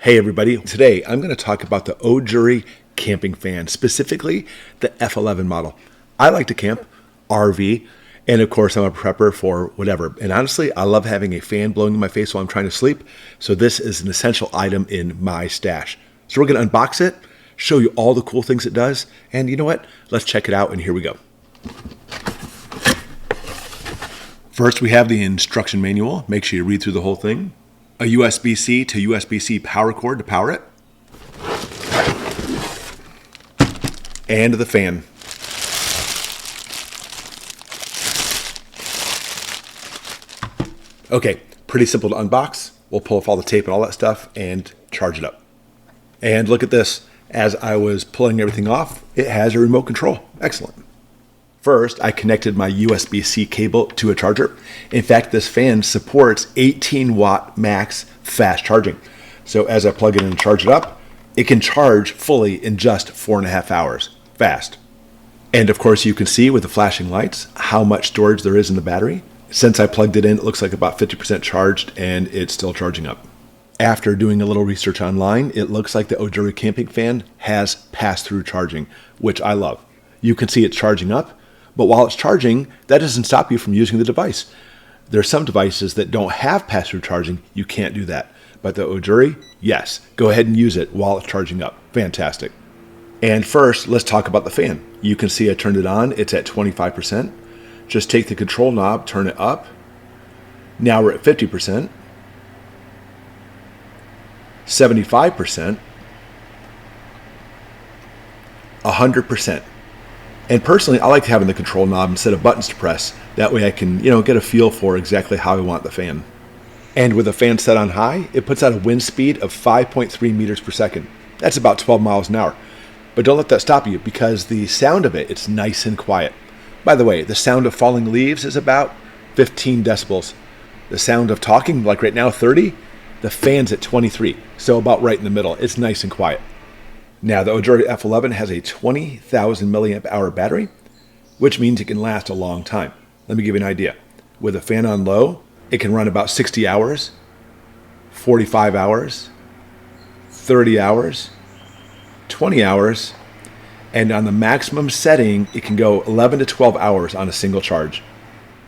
Hey everybody, today I'm going to talk about the Ojuri camping fan, specifically the F11 model. I like to camp, RV, and of course I'm a prepper for whatever. And honestly, I love having a fan blowing in my face while I'm trying to sleep, so this is an essential item in my stash. So we're going to unbox it, show you all the cool things it does, and you know what? Let's check it out, and here we go. First, we have the instruction manual. Make sure you read through the whole thing. A USB-C to USB-C power cord to power it. And the fan. Okay, pretty simple to unbox. We'll pull off all the tape and all that stuff and charge it up. And look at this. As I was pulling everything off, it has a remote control. Excellent. First, I connected my USB-C cable to a charger. In fact, this fan supports 18 watt max fast charging. So as I plug it in and charge it up, it can charge fully in just 4.5 hours. Fast. And of course, you can see with the flashing lights how much storage there is in the battery. Since I plugged it in, it looks like about 50% charged and it's still charging up. After doing a little research online, it looks like the Ojuri camping fan has pass-through charging, which I love. You can see it's charging up. But while it's charging, that doesn't stop you from using the device. There are some devices that don't have pass-through charging. You can't do that. But the Ojuri, yes. Go ahead and use it while it's charging up. Fantastic. And first, let's talk about the fan. You can see I turned it on. It's at 25%. Just take the control knob, turn it up. Now we're at 50%. 75%. 100%. And personally, I like having the control knob instead of buttons to press. That way I can, get a feel for exactly how I want the fan. And with the fan set on high, it puts out a wind speed of 5.3 meters per second. That's about 12 miles an hour. But don't let that stop you, because the sound of it's nice and quiet. By the way, the sound of falling leaves is about 15 decibels. The sound of talking, like right now, 30. The fan's at 23, so about right in the middle. It's nice and quiet. Now, the Ojuri F11 has a 20,000 milliamp hour battery, which means it can last a long time. Let me give you an idea. With a fan on low, it can run about 60 hours, 45 hours, 30 hours, 20 hours, and on the maximum setting, it can go 11 to 12 hours on a single charge.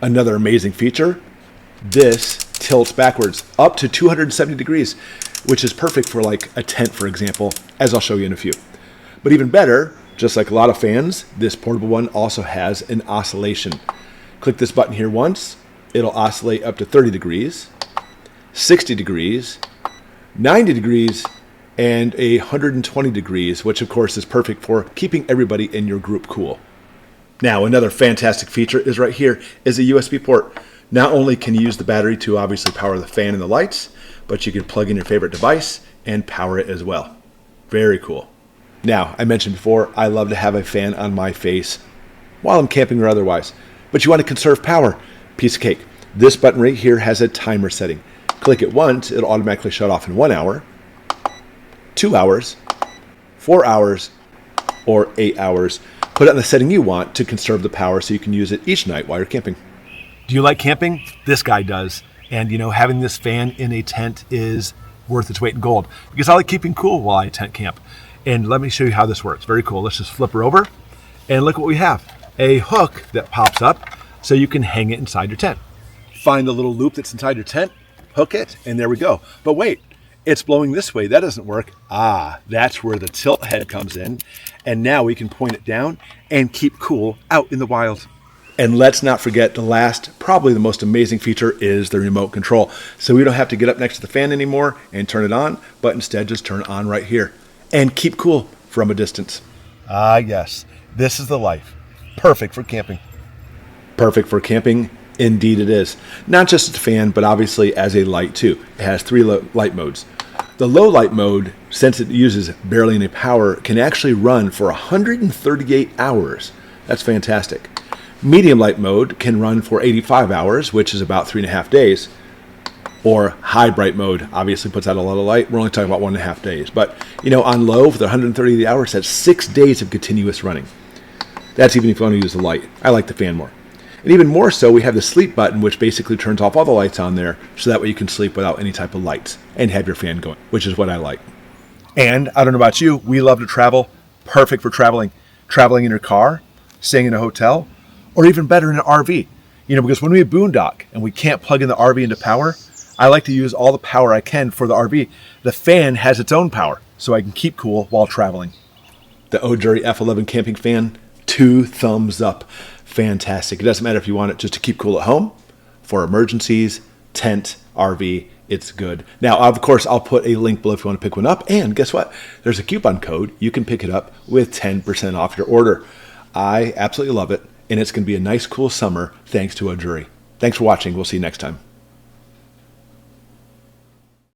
Another amazing feature, this tilts backwards up to 270 degrees, which is perfect for like a tent, for example, as I'll show you in a few. But even better, just like a lot of fans, this portable one also has an oscillation. Click this button here once, it'll oscillate up to 30 degrees, 60 degrees, 90 degrees, and 120 degrees, which of course is perfect for keeping everybody in your group cool. Now, another fantastic feature is right here is a USB port. Not only can you use the battery to obviously power the fan and the lights, but you can plug in your favorite device and power it as well. Very cool. Now, I mentioned before, I love to have a fan on my face while I'm camping or otherwise. But you want to conserve power. Piece of cake. This button right here has a timer setting. Click it once, it'll automatically shut off in 1 hour, 2 hours, 4 hours, or 8 hours. Put it on the setting you want to conserve the power so you can use it each night while you're camping. Do you like camping? This guy does. And having this fan in a tent is worth its weight in gold, because I like keeping cool while I tent camp. And let me show you how this works. Very cool. Let's just flip her over and look what we have. A hook that pops up so you can hang it inside your tent. Find the little loop that's inside your tent, hook it, and there we go. But wait, it's blowing this way. That doesn't work. That's where the tilt head comes in. And now we can point it down and keep cool out in the wild. And let's not forget the last, probably the most amazing feature is the remote control. So we don't have to get up next to the fan anymore and turn it on, but instead just turn it on right here and keep cool from a distance. Yes, this is the life. Perfect for camping. Perfect for camping, indeed it is. Not just as a fan, but obviously as a light too. It has 3 light modes. The low light mode, since it uses barely any power, can actually run for 138 hours. That's fantastic. Medium light mode can run for 85 hours, which is about 3.5 days. Or high bright mode obviously puts out a lot of light. We're only talking about 1.5 days. But, on low for the 138 hours, that's 6 days of continuous running. That's even if you want to use the light. I like the fan more. And even more so, we have the sleep button, which basically turns off all the lights on there, so that way you can sleep without any type of lights and have your fan going, which is what I like. And I don't know about you, we love to travel. Perfect for traveling in your car, staying in a hotel, or even better in an RV. Because when we boondock and we can't plug in the RV into power, I like to use all the power I can for the RV. The fan has its own power, so I can keep cool while traveling. The Ojury F11 camping fan, 2 thumbs up. Fantastic. It doesn't matter if you want it just to keep cool at home, for emergencies, tent, RV, it's good. Now, of course, I'll put a link below if you want to pick one up. And guess what? There's a coupon code. You can pick it up with 10% off your order. I absolutely love it, and it's going to be a nice, cool summer thanks to Ojury. Thanks for watching. We'll see you next time.